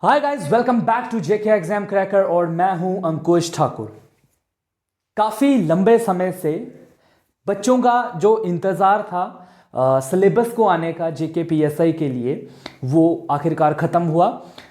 Hi guys, welcome back to JK exam cracker और मैं हूं अंकुश ठाकुर। काफ़ी लंबे समय से बच्चों का जो इंतज़ार था सिलेबस को आने का जेके पीएसआई के लिए, वो आखिरकार ख़त्म हुआ।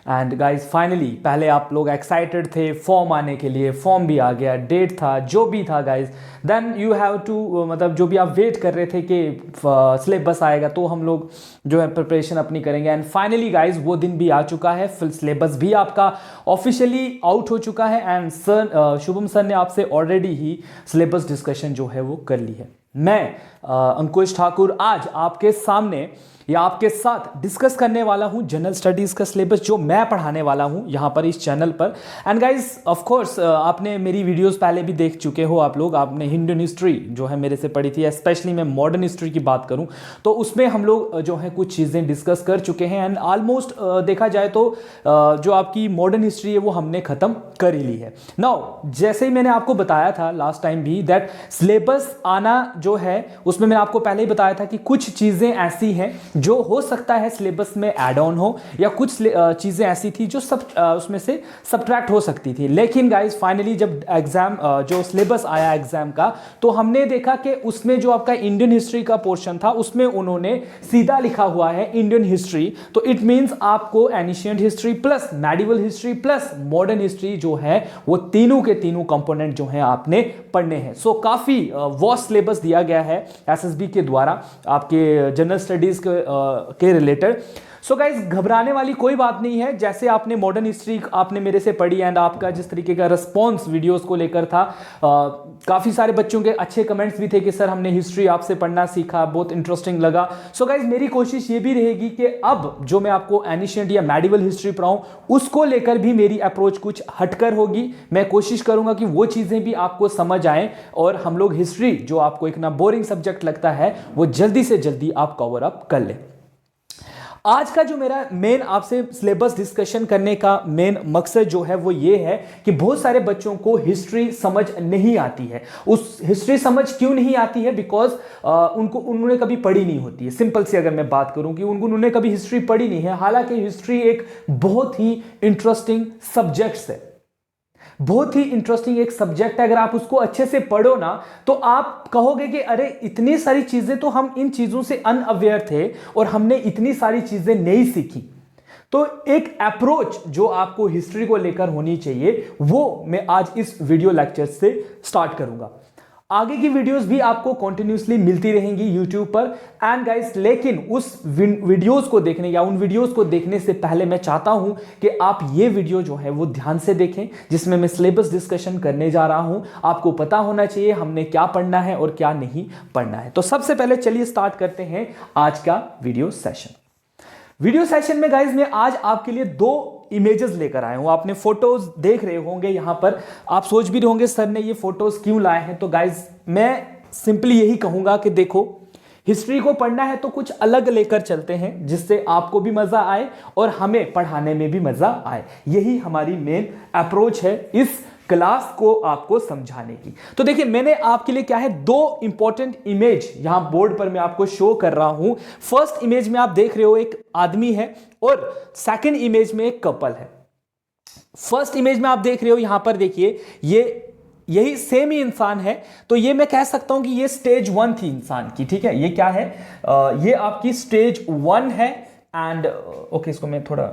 एंड गाइस फाइनली, पहले आप लोग एक्साइटेड थे फॉर्म आने के लिए, फॉर्म भी आ गया, डेट था, जो भी था guys. Then you have to मतलब जो भी आप वेट कर रहे थे कि सिलेबस आएगा तो हम लोग जो है प्रिपरेशन अपनी करेंगे। एंड फाइनली गाइस वो दिन भी आ चुका है, फिर सिलेबस भी आपका ऑफिशियली आउट हो चुका है। एंड सर शुभम सर ने आपसे ऑलरेडी ही सिलेबस डिस्कशन जो है वो कर ली है। मैं अंकुश ठाकुर आज आपके सामने या आपके साथ डिस्कस करने वाला हूं जनरल स्टडीज़ का सिलेबस जो मैं पढ़ाने वाला हूं यहां पर इस चैनल पर। एंड गाइस ऑफ कोर्स आपने मेरी वीडियोस पहले भी देख चुके हो आप लोग। आपने इंडियन हिस्ट्री जो है मेरे से पढ़ी थी, स्पेशली मैं मॉडर्न हिस्ट्री की बात करूं तो उसमें हम लोग जो है कुछ चीज़ें डिस्कस कर चुके हैं। एंड ऑलमोस्ट देखा जाए तो जो आपकी मॉडर्न हिस्ट्री है वो हमने ख़त्म कर ही ली है। नाउ जैसे ही मैंने आपको बताया था लास्ट टाइम भी दैट सिलेबस आना जो है उसमें मैं आपको पहले ही बताया था कि कुछ चीज़ें ऐसी हैं जो हो सकता है सिलेबस में ऐड ऑन हो, या कुछ चीज़ें ऐसी थी जो सब उसमें से सब्ट्रैक्ट हो सकती थी। लेकिन गाइस फाइनली जब एग्जाम जो सिलेबस आया एग्जाम का, तो हमने देखा कि उसमें जो आपका इंडियन हिस्ट्री का पोर्शन था उसमें उन्होंने सीधा लिखा हुआ है इंडियन हिस्ट्री। तो इट मीन्स आपको ancient history plus medieval history plus modern history जो है वो तीनों के तीनों कंपोनेंट जो है आपने पढ़ने हैं। सो काफ़ी वास्ट सिलेबस दिया गया है एसएसबी के द्वारा आपके जनरल स्टडीज़ के रिलेटेड। सो गाइज घबराने वाली कोई बात नहीं है। जैसे आपने मॉडर्न हिस्ट्री आपने मेरे से पढ़ी एंड आपका जिस तरीके का रिस्पॉन्स वीडियोस को लेकर था, काफ़ी सारे बच्चों के अच्छे कमेंट्स भी थे कि सर हमने हिस्ट्री आपसे पढ़ना सीखा, बहुत इंटरेस्टिंग लगा। सो गाइज मेरी कोशिश ये भी रहेगी कि अब जो मैं आपको एनिशियंट या मेडिवल हिस्ट्री पढ़ाऊँ उसको लेकर भी मेरी अप्रोच कुछ हटकर होगी। मैं कोशिश करूंगा कि वो चीज़ें भी आपको समझ आएँ और हम लोग हिस्ट्री जो आपको एक ना बोरिंग सब्जेक्ट लगता है वो जल्दी से जल्दी आप कवर अप कर लें। आज का जो मेरा मेन आपसे सिलेबस डिस्कशन करने का मेन मकसद जो है वो ये है कि बहुत सारे बच्चों को हिस्ट्री समझ नहीं आती है। उस हिस्ट्री समझ क्यों नहीं आती है? बिकॉज उन्होंने कभी पढ़ी नहीं होती है। सिंपल सी अगर मैं बात करूं कि उन्होंने कभी हिस्ट्री पढ़ी नहीं है। हालांकि हिस्ट्री एक बहुत ही इंटरेस्टिंग सब्जेक्ट है, बहुत ही इंटरेस्टिंग एक सब्जेक्ट है। अगर आप उसको अच्छे से पढ़ो ना तो आप कहोगे कि अरे इतनी सारी चीजें तो हम इन चीजों से अनअवेयर थे और हमने इतनी सारी चीजें नहीं सीखी। तो एक अप्रोच जो आपको हिस्ट्री को लेकर होनी चाहिए वो मैं आज इस वीडियो लेक्चर से स्टार्ट करूंगा। आगे की वीडियोस भी आपको कंटिन्यूसली मिलती रहेंगी यूट्यूब पर। एंड गाइस लेकिन उस वीडियोस को देखने या उन वीडियोस को देखने से पहले मैं चाहता हूं कि आप ये वीडियो जो है वो ध्यान से देखें जिसमें मैं सिलेबस डिस्कशन करने जा रहा हूं। आपको पता होना चाहिए हमने क्या पढ़ना है और क्या नहीं पढ़ना है। तो सबसे पहले चलिए स्टार्ट करते हैं आज का वीडियो सेशन में गाइस मैं आज आपके लिए दो इमेजेस लेकर आए हूं। आपने फोटोज देख रहे होंगे यहां पर, आप सोच भी रहे होंगे सर ने ये फोटोज क्यों लाए हैं। तो गाइस मैं सिंपली यही कहूंगा कि देखो, हिस्ट्री को पढ़ना है तो कुछ अलग लेकर चलते हैं जिससे आपको भी मजा आए और हमें पढ़ाने में भी मजा आए। यही हमारी मेन अप्रोच है इस क्लास को आपको समझाने की। तो देखिए मैंने आपके लिए क्या है, दो इंपॉर्टेंट इमेज यहां बोर्ड पर मैं आपको शो कर रहा हूं। फर्स्ट इमेज में आप देख रहे हो एक आदमी है और सेकंड इमेज में एक कपल है। फर्स्ट इमेज में आप देख रहे हो यहां पर देखिए यही सेम ही इंसान है। तो ये मैं कह सकता हूं कि ये स्टेज 1 थी इंसान की। ठीक है, ये क्या है, ये आपकी स्टेज 1 है। एंड ओके, इसको मैं थोड़ा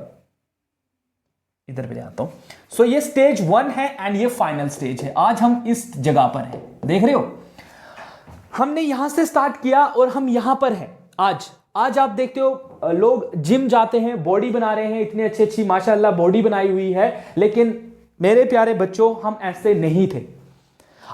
इधर पे ले आता हूं। सो ये स्टेज 1 है एंड ये फाइनल स्टेज है। आज हम इस जगह पर हैं, देख रहे हो, हमने यहां से स्टार्ट किया और हम यहां पर हैं आज आप देखते हो लोग जिम जाते हैं, बॉडी बना रहे हैं, इतनी अच्छी अच्छी माशाल्लाह बॉडी बनाई हुई है। लेकिन मेरे प्यारे बच्चों हम ऐसे नहीं थे।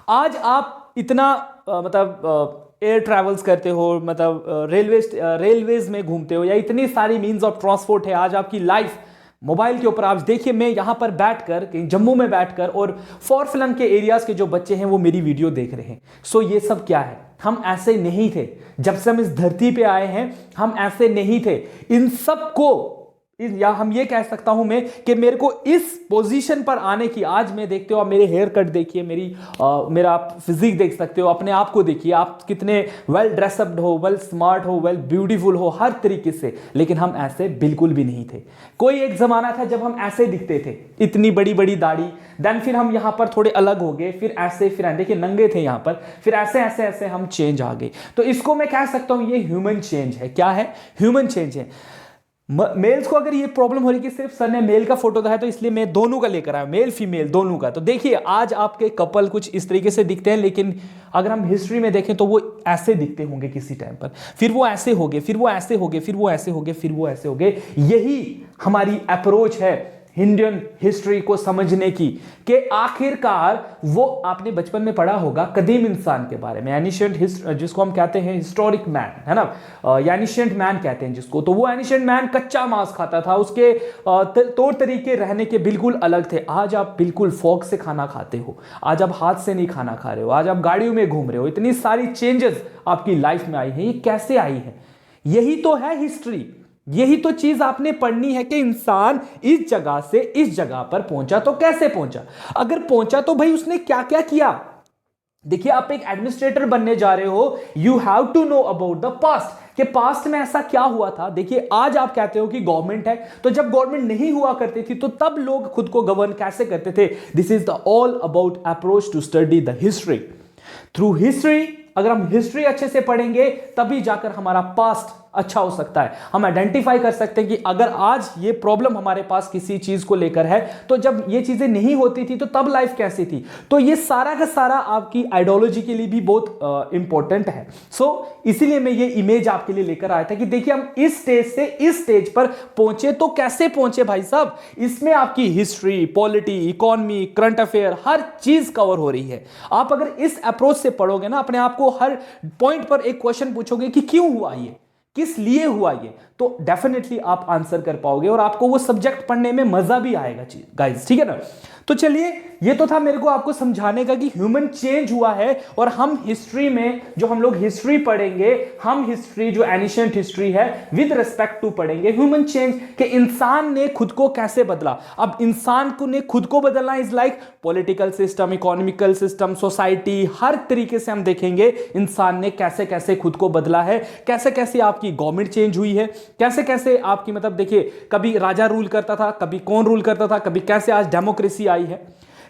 आज आप इतना एयर ट्रैवल्स करते हो, मतलब रेलवेज में घूमते हो, या इतनी सारी मीन्स ऑफ ट्रांसपोर्ट है। आज आपकी लाइफ मोबाइल के ऊपर। आप देखिए मैं यहां पर बैठकर कहीं जम्मू में बैठकर और फॉर फिल्म के एरियाज के जो बच्चे हैं वो मेरी वीडियो देख रहे हैं। सो ये सब क्या है, हम ऐसे नहीं थे। जब से हम इस धरती पे आए हैं हम ऐसे नहीं थे। इन सब को या हम ये कह सकता हूं मैं कि मेरे को इस पोजीशन पर आने की, आज मैं देखते हो आप मेरे हेयर कट देखिए, मेरा आप फिजिक देख सकते हो, अपने आप को देखिए, आप कितने वेल ड्रेसअप्ड हो, वेल स्मार्ट हो, वेल ब्यूटीफुल हो हर तरीके से, लेकिन हम ऐसे बिल्कुल भी नहीं थे। कोई एक जमाना था जब हम ऐसे दिखते थे, इतनी बड़ी बड़ी दाढ़ी, देन फिर हम यहां पर थोड़े अलग हो गए, फिर ऐसे, फिर देखिए नंगे थे यहां पर, फिर ऐसे ऐसे ऐसे हम चेंज आ गए। तो इसको मैं कह सकता हूं ये ह्यूमन चेंज है। क्या है? ह्यूमन चेंज है। मेल्स को अगर ये प्रॉब्लम हो रही कि सिर्फ सर ने मेल का फोटो दिखाया, तो इसलिए मैं दोनों का लेकर आया, मेल फीमेल दोनों का। तो देखिए आज आपके कपल कुछ इस तरीके से दिखते हैं, लेकिन अगर हम हिस्ट्री में देखें तो वो ऐसे दिखते होंगे किसी टाइम पर, फिर वो ऐसे हो गए, फिर वो ऐसे हो गए, फिर वो ऐसे हो गए, फिर वो ऐसे हो गए। यही हमारी अप्रोच है इंडियन हिस्ट्री को समझने की, कि आखिरकार वो आपने बचपन में पढ़ा होगा कदीम इंसान के बारे में, एनिशिएंट जिसको हम कहते हैं हिस्टोरिक मैन, है ना, एनिशिएंट मैन कहते हैं जिसको। तो वो एनिशिएंट मैन कच्चा मांस खाता था, उसके तौर तरीके रहने के बिल्कुल अलग थे। आज आप बिल्कुल फोक से खाना खाते हो, आज आप हाथ से नहीं खाना खा रहे हो, आज आप गाड़ियों में घूम रहे हो, इतनी सारी चेंजेस आपकी लाइफ में आई है। ये कैसे आई है? यही तो है हिस्ट्री, यही तो चीज आपने पढ़नी है कि इंसान इस जगह से इस जगह पर पहुंचा तो कैसे पहुंचा, अगर पहुंचा तो भाई उसने क्या क्या किया। देखिए आप एक एडमिनिस्ट्रेटर बनने जा रहे हो, you have to know about the past, कि पास्ट में ऐसा क्या हुआ था। देखिए आज आप कहते हो कि गवर्नमेंट है, तो जब गवर्नमेंट नहीं हुआ करती थी तो तब लोग खुद को गवर्न कैसे करते थे। This is the all about approach to study the history. Through history, अगर हम हिस्ट्री अच्छे से पढ़ेंगे तभी जाकर हमारा पास्ट अच्छा हो सकता है। हम आइडेंटिफाई कर सकते हैं कि अगर आज ये प्रॉब्लम हमारे पास किसी चीज को लेकर है, तो जब ये चीजें नहीं होती थी तो तब लाइफ कैसी थी। तो ये सारा का सारा आपकी आइडियोलॉजी के लिए भी बहुत इंपॉर्टेंट है। इसीलिए मैं ये इमेज आपके लिए लेकर आया था कि देखिए हम इस स्टेज से इस स्टेज पर पहुंचे तो कैसे पहुंचे भाई साहब। इसमें आपकी history, polity, economy, current affair हर चीज कवर हो रही है। आप अगर इस अप्रोच से पढ़ोगे ना, अपने आप को हर पॉइंट पर एक क्वेश्चन पूछोगे कि क्यों हुआ ये, किस लिए हुआ ये, तो डेफिनेटली आप आंसर कर पाओगे और आपको वो सब्जेक्ट पढ़ने में मजा भी आएगा गाइस, ठीक है ना। तो चलिए ये तो था मेरे को आपको समझाने का कि ह्यूमन चेंज हुआ है, और हम हिस्ट्री में जो हम लोग हिस्ट्री पढ़ेंगे, हम हिस्ट्री जो एनिशिएंट हिस्ट्री है विद रिस्पेक्ट टू पढ़ेंगे ह्यूमन चेंज, कि इंसान ने खुद को कैसे बदला। अब इंसान को ने खुद को बदलना is like political system, economical system, society, हर तरीके से हम देखेंगे इंसान ने कैसे कैसे खुद को बदला है, कैसे कैसे आपकी गवर्नमेंट चेंज हुई है, कैसे कैसे आपकी मतलब देखिए कभी राजा रूल करता था, कभी कौन रूल करता था, कभी कैसे आज डेमोक्रेसी आई है,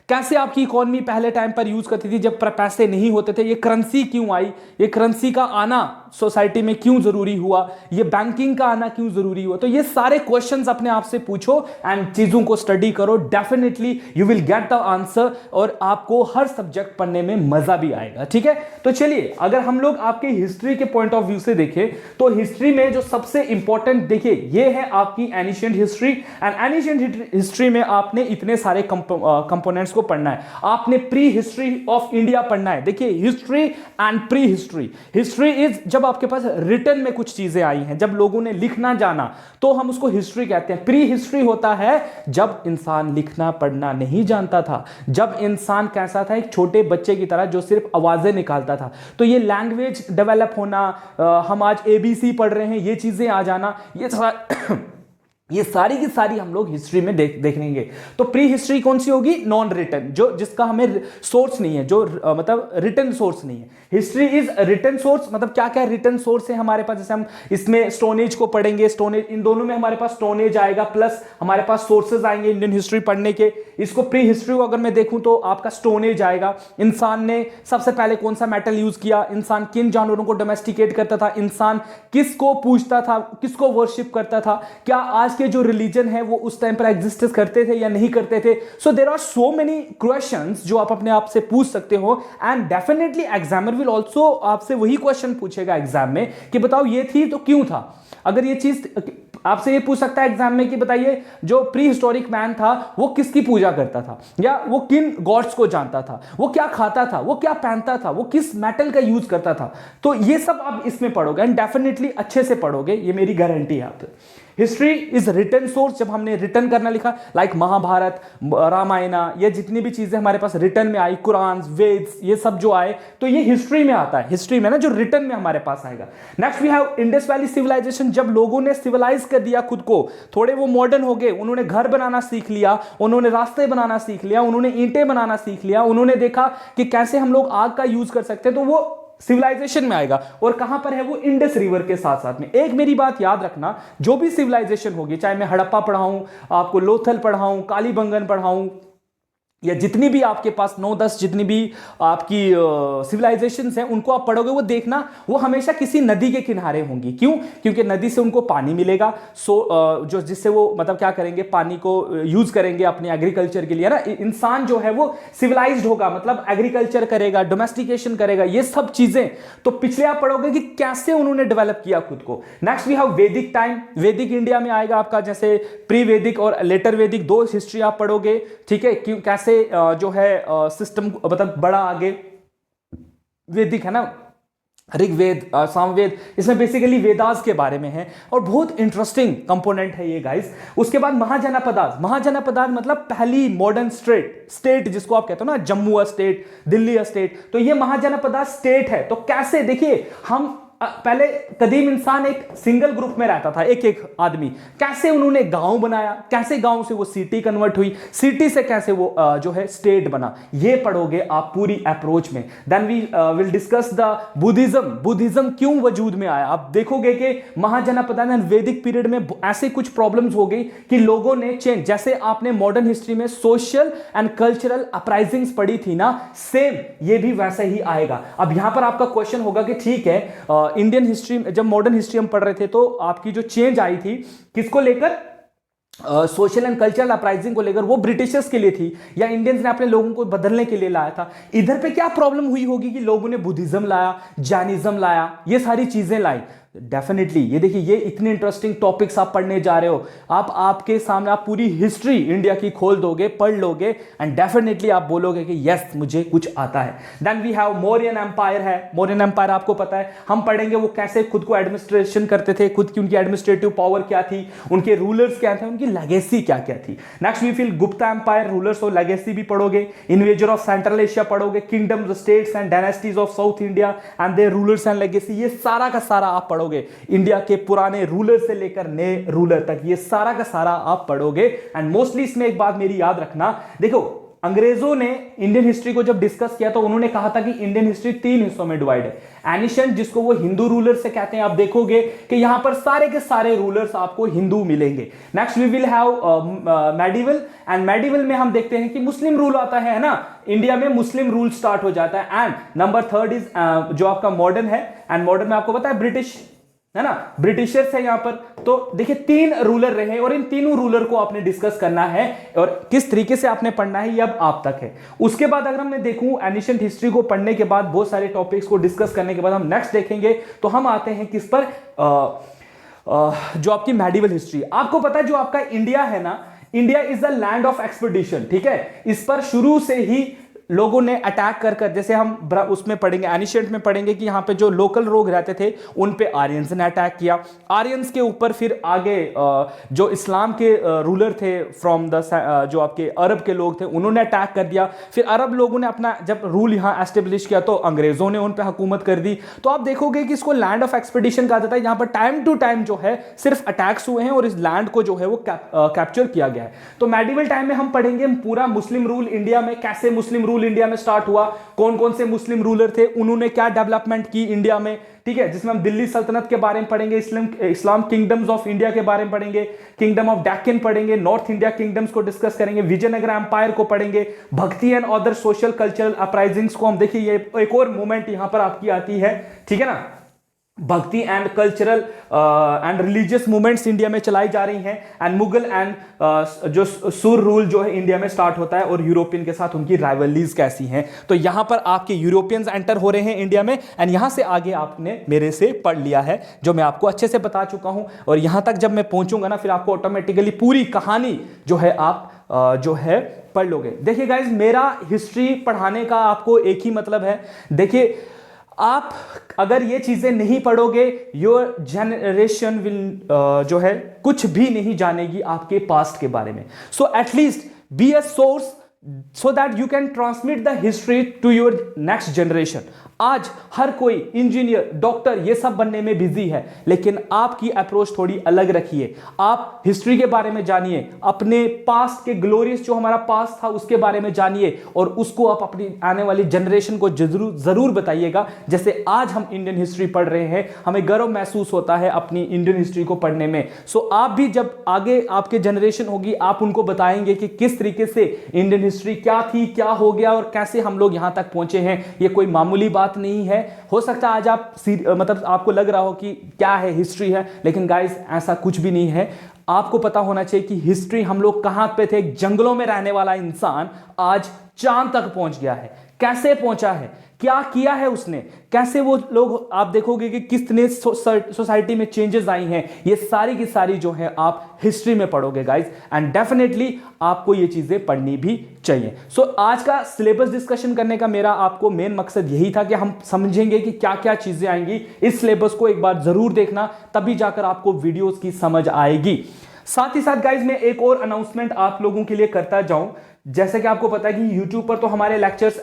कैसे आपकी इकोनॉमी पहले टाइम पर यूज करती थी जब पैसे नहीं होते थे, ये करेंसी क्यों आई, ये करेंसी का आना सोसाइटी में क्यों जरूरी हुआ, ये बैंकिंग का आना क्यों जरूरी हुआ। तो ये सारे क्वेश्चंस अपने आप से पूछो एंड चीजों को स्टडी करो, definitely you will get the answer, और आपको हर सब्जेक्ट पढ़ने में मजा भी आएगा, ठीक है। तो चलिए अगर हम लोग आपके हिस्ट्री के पॉइंट ऑफ व्यू से देखें, तो हिस्ट्री में जो सबसे इंपॉर्टेंट देखिए ये है आपकी ancient history. And ancient history में आपने इतने सारे कंपोनेंट्स को पढ़ना है। आपने प्री हिस्ट्री ऑफ इंडिया पढ़ना है। देखिए history and pre history, history is जब आपके पास रिटन में कुछ चीजें आई हैं, जब लोगों ने लिखना जाना, तो हम उसको हिस्ट्री कहते हैं। प्री हिस्ट्री होता है जब इंसान लिखना पढ़ना नहीं जानता था, जब इंसान कैसा था, एक छोटे बच्चे की तरह जो सिर्फ आवाजें निकालता था। तो ये लैंग्वेज डेवलप होना, हम आज एबीसी पढ़ रहे हैं, ये चीजें आ जाना, ये सारी की सारी हम लोग हिस्ट्री में देखेंगे। तो प्री हिस्ट्री कौन सी होगी? नॉन रिटन, जो जिसका हमें सोर्स नहीं है, जो मतलब रिटन सोर्स नहीं है। हिस्ट्री इज रिटन सोर्स, मतलब क्या क्या रिटन सोर्स है हमारे पास। जैसे हम इसमें स्टोन एज को पढ़ेंगे, स्टोन एज, इन दोनों में हमारे पास स्टोन एज आएगा, प्लस हमारे पास सोर्सेज आएंगे इंडियन हिस्ट्री पढ़ने के। इसको प्री हिस्ट्री को अगर मैं देखूं तो आपका स्टोन एज आएगा। इंसान ने सबसे पहले कौन सा मेटल यूज किया, इंसान किन जानवरों को डोमेस्टिकेट करता था, इंसान किसको पूजता था, किसको वर्शिप करता था, क्या आज के जो रिलीजन है वो उस टाइम पर एग्जिस्ट करते थे या नहीं करते थे। So there are so many questions जो आप अपने आप से पूछ सकते हो, and definitely examiner will also आपसे वही क्वेश्चन पूछेगा एग्जाम में कि बताओ ये थी तो क्यों था। अगर ये चीज आपसे ये पूछ सकता है एग्जाम में कि बताइए जो प्री हिस्टोरिक मैन था वो किसकी पूजा करता था, या वो किन गॉड्स को जानता था, वो क्या खाता था, वो क्या पहनता था, वो किस मेटल का यूज करता था। तो ये सब आप इसमें पढ़ोगे एंड डेफिनेटली अच्छे से पढ़ोगे, ये मेरी गारंटी है। आप हिस्ट्री इज रिटन सोर्स, जब हमने रिटन करना लिखा, लाइक महाभारत, रामायणा, ये जितनी भी चीजें हमारे पास रिटन में आई, कुरान, वेद्स, ये सब जो आए, तो ये हिस्ट्री में आता है, हिस्ट्री में ना, जो रिटन में हमारे पास आएगा। Next we have Indus valley civilisation, जब लोगों ने सिविलाइज कर दिया खुद को, थोड़े वो मॉडर्न हो गए, उन्होंने घर बनाना सीख लिया, उन्होंने रास्ते बनाना सीख लिया, उन्होंने ईंटें बनाना सीख लिया, उन्होंने देखा कि कैसे हम लोग आग का यूज कर सकते हैं, तो वो सिविलाइजेशन में आएगा। और कहां पर है वो? इंडस रिवर के साथ साथ में। एक मेरी बात याद रखना, जो भी सिविलाइजेशन होगी, चाहे मैं हड़प्पा पढ़ाऊं, आपको लोथल पढ़ाऊं, कालीबंगन पढ़ाऊं, या जितनी भी आपके पास 9-10 जितनी भी आपकी सिविलाइजेशंस हैं, उनको आप पढ़ोगे, वो देखना वो हमेशा किसी नदी के किनारे होंगी। क्यों? क्योंकि नदी से उनको पानी मिलेगा, जो जिससे वो मतलब क्या करेंगे, पानी को यूज करेंगे अपने एग्रीकल्चर के लिए ना। इंसान जो है वो सिविलाइज्ड होगा, मतलब एग्रीकल्चर करेगा, डोमेस्टिकेशन करेगा, ये सब चीजें तो पिछले आप पढ़ोगे कि कैसे उन्होंने डेवलप किया खुद को। नेक्स्ट वी हैव वैदिक टाइम, वैदिक इंडिया में आएगा आपका, जैसे प्री वैदिक और लेटर वैदिक, दो हिस्ट्री आप पढ़ोगे, ठीक है, क्यों कैसे जो है सिस्टम मतलब बड़ा आगे। वैदिक है ना, ऋग्वेद, सामवेद, इसमें बेसिकली वेदास के बारे में है और बहुत इंटरेस्टिंग कंपोनेंट है ये गाइस। उसके बाद महाजनपदास, महाजनपदास मतलब पहली मॉडर्न स्टेट जिसको आप कहते हो ना, जम्मू स्टेट, दिल्ली स्टेट, तो ये महाजनपदास स्टेट है। तो कैसे, देखिए हम पहले कदीम इंसान एक सिंगल ग्रुप में रहता था, एक एक आदमी, कैसे उन्होंने गांव बनाया, कैसे गांव से वो सिटी कन्वर्ट हुई, सिटी से कैसे वो जो है स्टेट बना, ये पढ़ोगे आप पूरी अप्रोच में। Then we will discuss the Buddhism, Buddhism क्यों वजूद में आया। आप देखोगे कि महाजनपदान वैदिक पीरियड में ऐसे कुछ प्रॉब्लम्स हो गई कि लोगों ने चेंज, जैसे आपने मॉडर्न हिस्ट्री में सोशल एंड कल्चरल अपराइजिंग्स पढ़ी थी ना, सेम ये भी वैसा ही आएगा। अब यहां पर आपका क्वेश्चन होगा कि ठीक है, इंडियन हिस्ट्री, जब मॉडर्न हिस्ट्री हम पढ़ रहे थे, तो आपकी जो चेंज आई थी किसको लेकर, सोशल एंड कल्चरल अपराइजिंग को लेकर, वो ब्रिटिशर्स के लिए थी या इंडियंस ने अपने लोगों को बदलने के लिए लाया था। इधर पे क्या प्रॉब्लम हुई होगी कि लोगों ने बुद्धिज्म लाया, जैनिज्म लाया, ये सारी चीजें लाई। डेफिनेटली ये देखिए, ये इतने इंटरेस्टिंग टॉपिक्स आप पढ़ने जा रहे हो, आपके सामने आप पूरी हिस्ट्री इंडिया की खोल दोगे, पढ़ लोगे, एंड डेफिनेटली आप बोलोगे कि यस मुझे कुछ आता है। Then we have Mauryan empire है, मौर्यन एम्पायर आपको पता है, हम पढ़ेंगे वो कैसे खुद को एडमिनिस्ट्रेशन करते थे, खुद की उनकी एडमिनिस्ट्रेटिव पावर क्या थी, उनके रूलर्स क्या थे, उनकी लेगेसी क्या क्या थी। Next we feel Gupta empire, rulers और लेगेसी भी पढ़ोगे, इन्वेजर ऑफ सेंट्रल एशिया पढ़ोगे, kingdoms, states and dynasties of south India and their rulers and legacy, ये सारा का सारा आप पढ़ोगे। इंडिया के पुराने रूलर से लेकर नए रूलर तक, ये सारा का सारा आप पढ़ोगे। एंड मोस्टली इसमें एक बात मेरी याद रखना, देखो अंग्रेजों ने इंडियन हिस्ट्री को जब डिस्कस किया तो उन्होंने कहा था कि इंडियन हिस्ट्री 3 हिस्सों में डिवाइड है। एनिशिएंट, जिसको वो हिंदू रूलर से कहते हैं, आप देखोगे कि यहां पर सारे के सारे रूलर्स आपको हिंदू मिलेंगे। Next we will have medieval, and medieval में हम देखते हैं कि मुस्लिम रूल आता है ना, इंडिया में मुस्लिम रूल स्टार्ट हो जाता है। एंड नंबर 3 इज जो आपका मॉडर्न है, एंड मॉडर्न में आपको पता है ब्रिटिश है ना, ब्रिटिशर्स है यहां पर। तो देखिए 3 रूलर रहे और इन तीनों रूलर को आपने डिस्कस करना है और किस तरीके से आपने पढ़ना है, ये अब आप तक है। उसके बाद अगर मैं देखूं एनिशिएंट हिस्ट्री को पढ़ने के बाद, बहुत सारे टॉपिक्स को डिस्कस करने के बाद हम नेक्स्ट देखेंगे, तो हम आते हैं किस पर, जो आपकी मेडिवल हिस्ट्री। आपको पता है जो आपका इंडिया है ना, India is the land of expedition, ठीक है। इस पर शुरू से ही लोगों ने अटैक कर कर, जैसे हम उसमें पढ़ेंगे, एनिशिएंट में पढ़ेंगे कि यहाँ पे जो लोकल लोग रहते थे उन पे आर्यंस ने अटैक किया। आर्यंस के ऊपर फिर आगे जो इस्लाम के रूलर थे फ्रॉम द जो आपके अरब के लोग थे, उन्होंने अटैक कर दिया। फिर अरब लोगों ने अपना जब रूल यहाँ एस्टेब्लिश किया तो अंग्रेजों ने उन पर हुकूमत कर दी। तो आप देखोगे कि इसको लैंड ऑफ एक्सपीडिशन कहा जाता है, यहाँ पर टाइम टू टाइम जो है सिर्फ अटैक्स हुए हैं और इस लैंड को जो है वो कैप्चर किया गया है। तो मेडिवल टाइम में हम पढ़ेंगे पूरा मुस्लिम रूल इंडिया में, कैसे मुस्लिम रूल इंडिया में स्टार्ट हुआ, कौन कौन से मुस्लिम रूलर थे, उन्होंने क्या डेवलपमेंट की इंडिया में, ठीक है। जिसमें हम दिल्ली सल्तनत के बारे में पढ़ेंगे, इस्लाम किंगडम्स ऑफ इंडिया के बारे में पढ़ेंगे, किंगडम ऑफ डेक्कन पढ़ेंगे, नॉर्थ इंडिया किंगडम्स को डिस्कस करेंगे, विजयनगर एम्पायर को पढ़ेंगे, भक्ति and other social cultural uprisings को हम देखिए, ये एक और मूवमेंट यहां पर आपकी आती है, ठीक है ना। भक्ति and cultural and religious movements India में चलाई जा रही हैं। एंड मुगल एंड जो सुर रूल जो है इंडिया में स्टार्ट होता है और यूरोपियन के साथ उनकी राइवलरीज कैसी हैं। तो यहां पर आपके यूरोपियंस एंटर हो रहे हैं इंडिया में, एंड यहां से आगे आपने मेरे से पढ़ लिया है जो मैं आपको अच्छे से बता चुका हूं। और यहां तक जब मैं पहुंचूंगा ना, फिर आपको ऑटोमेटिकली पूरी कहानी जो है आप जो है पढ़ लोगे। देखिए गाइज, मेरा हिस्ट्री पढ़ाने का आपको एक ही मतलब है, देखिए आप अगर ये चीजें नहीं पढ़ोगे, योर जनरेशन विल जो है कुछ भी नहीं जानेगी आपके पास्ट के बारे में। So at least be a source so that you can transmit the history to your next generation। आज हर कोई इंजीनियर, डॉक्टर ये सब बनने में बिजी है, लेकिन आपकी अप्रोच थोड़ी अलग रखिए। आप हिस्ट्री के बारे में जानिए, अपने पास्ट के ग्लोरियस जो हमारा पास्ट था उसके बारे में जानिए और उसको आप अपनी आने वाली जनरेशन को जरूर बताइएगा। जैसे आज हम इंडियन हिस्ट्री पढ़ रहे हैं, हमें गर्व महसूस होता है अपनी इंडियन हिस्ट्री को पढ़ने में। सो आप भी जब आगे आपके जनरेशन होगी, आप उनको बताएंगे कि किस तरीके से इंडियन हिस्ट्री क्या थी, क्या हो गया और कैसे हम लोग यहां तक पहुंचे हैं। ये कोई मामूली बात नहीं है। हो सकता है आज आप मतलब आपको लग रहा हो कि क्या है हिस्ट्री है, लेकिन गाइस ऐसा कुछ भी नहीं है। आपको पता होना चाहिए कि हिस्ट्री हम लोग कहां पे थे। जंगलों में रहने वाला इंसान आज चांद तक पहुंच गया है। कैसे पहुंचा है, क्या किया है उसने, कैसे वो लोग, आप देखोगे कि कितने सोसाइटी में चेंजेस आई हैं। ये सारी की सारी जो है आप हिस्ट्री में पढ़ोगे गाइस, एंड डेफिनेटली आपको ये चीजें पढ़नी भी चाहिए। सो आज का सिलेबस डिस्कशन करने का मेरा आपको मेन मकसद यही था कि हम समझेंगे कि क्या क्या चीजें आएंगी। इस सिलेबस को एक बार जरूर देखना, तभी जाकर आपको वीडियोस की समझ आएगी। साथ ही साथ गाइज मैं एक और अनाउंसमेंट आप लोगों के लिए करता जाऊं। जैसे कि आपको पता है कि YouTube पर तो हमारे लेक्चर्स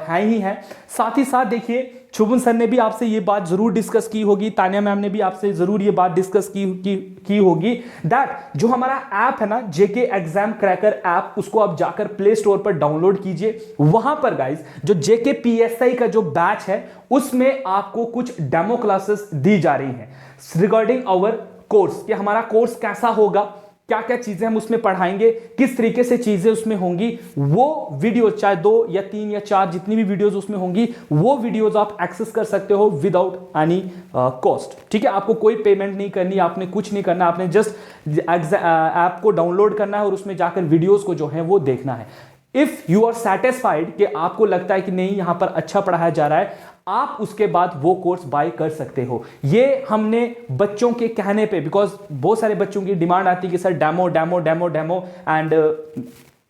हैं ही हैं, साथ ही साथ देखिए शुभम सर ने भी आपसे ये बात जरूर डिस्कस की होगी, तानिया मैम ने भी आपसे जरूर ये बात डिस्कस की होगी दैट जो हमारा ऐप है ना, जेके एग्जाम क्रैकर ऐप, उसको आप जाकर प्ले स्टोर पर डाउनलोड कीजिए। वहां पर गाइज जो जेके पीएसआई का जो बैच है उसमें आपको कुछ डेमो क्लासेस दी जा रही हैं रिगार्डिंग आवर कोर्स, कि हमारा कोर्स कैसा होगा, क्या क्या चीजें हम उसमें पढ़ाएंगे, किस तरीके से चीजें उसमें होंगी। वो वीडियो चाहे 2 या 3 या 4 जितनी भी वीडियोस उसमें होंगी, वो वीडियोस आप एक्सेस कर सकते हो विदाउट एनी कॉस्ट। ठीक है, आपको कोई पेमेंट नहीं करनी, आपने कुछ नहीं करना, आपने जस्ट ऐप को डाउनलोड करना है और उसमें जाकर वीडियोस को जो है वो देखना है। इफ यू आर सेटिस्फाइड कि आपको लगता है कि नहीं यहां पर अच्छा पढ़ाया जा रहा है, आप उसके बाद वो कोर्स बाय कर सकते हो। ये हमने बच्चों के कहने पे, बिकॉज बहुत सारे बच्चों की डिमांड आती है कि sir demo demo demo demo, and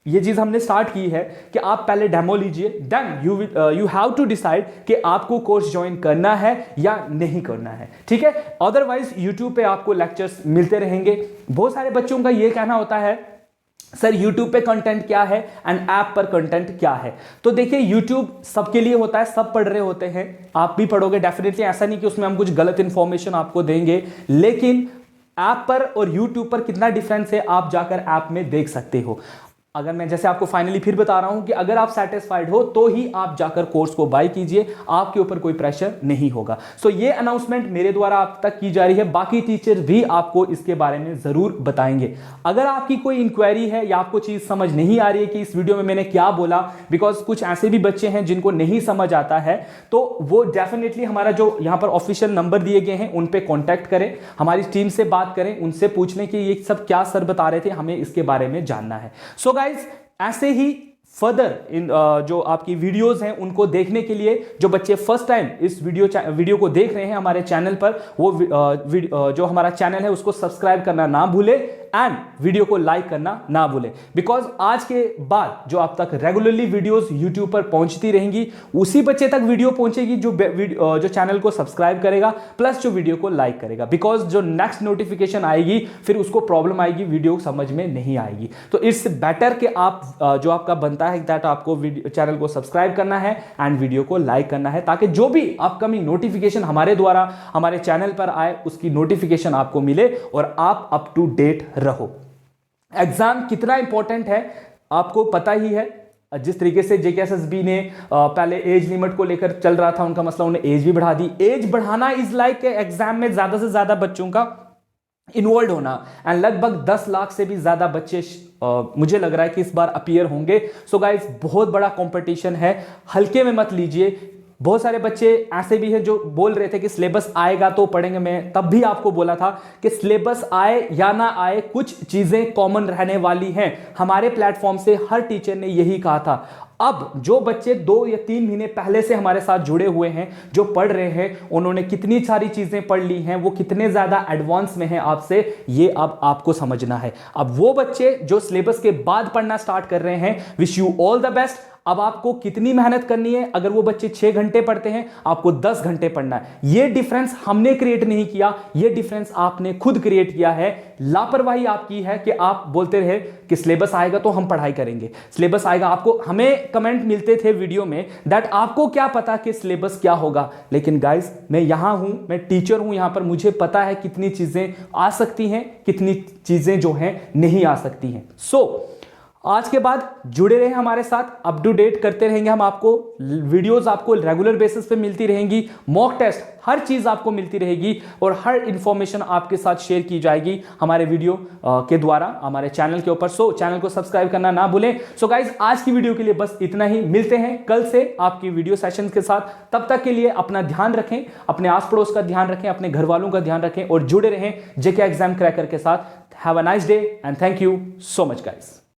ये चीज हमने स्टार्ट की है कि आप पहले डेमो लीजिए, then you have to decide कि आपको कोर्स ज्वाइन करना है या नहीं करना है। ठीक है, अदरवाइज यूट्यूब पे आपको लेक्चर्स मिलते रहेंगे। बहुत सारे बच्चों का ये कहना होता है सर YouTube पे कंटेंट क्या है एंड ऐप पर कंटेंट क्या है। तो देखिए YouTube सबके लिए होता है, सब पढ़ रहे होते हैं, आप भी पढ़ोगे डेफिनेटली, ऐसा नहीं कि उसमें हम कुछ गलत इंफॉर्मेशन आपको देंगे, लेकिन ऐप पर और YouTube पर कितना डिफरेंस है आप जाकर ऐप में देख सकते हो। अगर मैं जैसे आपको फाइनली फिर बता रहा हूं कि अगर आप सेटिस्फाइड हो तो ही आप जाकर कोर्स को बाय कीजिए, आपके ऊपर कोई प्रेशर नहीं होगा। सो ये अनाउंसमेंट मेरे द्वारा आप तक की जा रही है, बाकी टीचर भी आपको इसके बारे में जरूर बताएंगे। अगर आपकी कोई इंक्वायरी है या आपको चीज समझ नहीं आ रही है कि इस वीडियो में मैंने क्या बोला, बिकॉज कुछ ऐसे भी बच्चे हैं जिनको नहीं समझ आता है, तो वो डेफिनेटली हमारा जो यहाँ पर ऑफिशियल नंबर दिए गए हैं उन पे कॉन्टैक्ट करें, हमारी टीम से बात करें, उनसे पूछ लें कि ये सब क्या सर बता रहे थे, हमें इसके बारे में जानना है। सो गाइस ऐसे ही फर्दर इन जो आपकी वीडियोस हैं उनको देखने के लिए, जो बच्चे फर्स्ट टाइम इस वीडियो को देख रहे हैं हमारे चैनल पर, वो जो हमारा चैनल है उसको सब्सक्राइब करना ना भूले एंड वीडियो को लाइक करना ना भूले, बिकॉज आज के बाद जो आप तक रेगुलरली वीडियोस यूट्यूब पर पहुंचती रहेंगी, उसी बच्चे तक वीडियो पहुंचेगी जो चैनल को सब्सक्राइब करेगा प्लस जो वीडियो को लाइक करेगा, बिकॉज जो नेक्स्ट नोटिफिकेशन आएगी फिर उसको प्रॉब्लम आएगी, वीडियो समझ में नहीं आएगी। तो इट्स बेटर कि आप जो आपका बनता है दैट आपको चैनल को सब्सक्राइब करना है एंड वीडियो को लाइक करना है, ताकि जो भी अपकमिंग नोटिफिकेशन हमारे द्वारा हमारे चैनल पर आए उसकी नोटिफिकेशन आपको मिले और आप अप टू डेट रहो। एग्जाम कितना इंपॉर्टेंट है आपको पता ही है। जिस तरीके से जेकेएसएसबी ने पहले एज लिमिट को लेकर चल रहा था उनका मसला, उन्हें एज भी बढ़ा दी। एज बढ़ाना इज लाइक एग्जाम में ज्यादा से ज्यादा बच्चों का इन्वॉल्व होना, एंड लगभग 10 लाख से भी ज्यादा बच्चे मुझे लग रहा है कि इस बार अपीयर होंगे। सो गाइस बहुत बड़ा कंपटीशन है, हल्के में मत लीजिए। बहुत सारे बच्चे ऐसे भी हैं जो बोल रहे थे कि सिलेबस आएगा तो पढ़ेंगे। मैं तब भी आपको बोला था कि सिलेबस आए या ना आए कुछ चीजें कॉमन रहने वाली हैं। हमारे प्लेटफॉर्म से हर टीचर ने यही कहा था। अब जो बच्चे 2 या 3 महीने पहले से हमारे साथ जुड़े हुए हैं, जो पढ़ रहे हैं, उन्होंने कितनी सारी चीजें पढ़ ली हैं, वो कितने ज्यादा एडवांस में हैं आपसे, ये अब आपको समझना है। अब वो बच्चे जो सिलेबस के बाद पढ़ना स्टार्ट कर रहे हैं, wish you all the best. अब आपको कितनी मेहनत करनी है? अगर वो बच्चे 6 घंटे पढ़ते हैं, आपको 10 घंटे पढ़ना है। ये डिफरेंस हमने क्रिएट नहीं किया, ये डिफरेंस आपने खुद क्रिएट किया है। लापरवाही आपकी है कि आप बोलते रहे कि सिलेबस आएगा तो हम पढ़ाई करेंगे, सिलेबस आएगा। आपको हमें कमेंट मिलते थे वीडियो में दैट आपको क्या पता कि सिलेबस क्या होगा। लेकिन गाइस, मैं यहां हूं, मैं टीचर हूं यहां पर, मुझे पता है कितनी चीजें आ सकती हैं, कितनी चीजें जो हैं नहीं आ सकती हैं। सो आज के बाद जुड़े रहे हमारे साथ, अप टू डेट करते रहेंगे हम आपको, वीडियोस आपको रेगुलर बेसिस पे मिलती रहेंगी, मॉक टेस्ट, हर चीज आपको मिलती रहेगी और हर इंफॉर्मेशन आपके साथ शेयर की जाएगी हमारे वीडियो के द्वारा हमारे चैनल के ऊपर। सो चैनल को सब्सक्राइब करना ना भूलें। सो गाइज, आज की वीडियो के लिए बस इतना ही। मिलते हैं कल से आपकी वीडियो सेशन के साथ। तब तक के लिए अपना ध्यान रखें, अपने आस पड़ोस का ध्यान रखें, अपने घर वालों का ध्यान रखें और जुड़े रहें जेके एग्जाम क्रैकर के साथ। Have a nice day and thank you so much guys.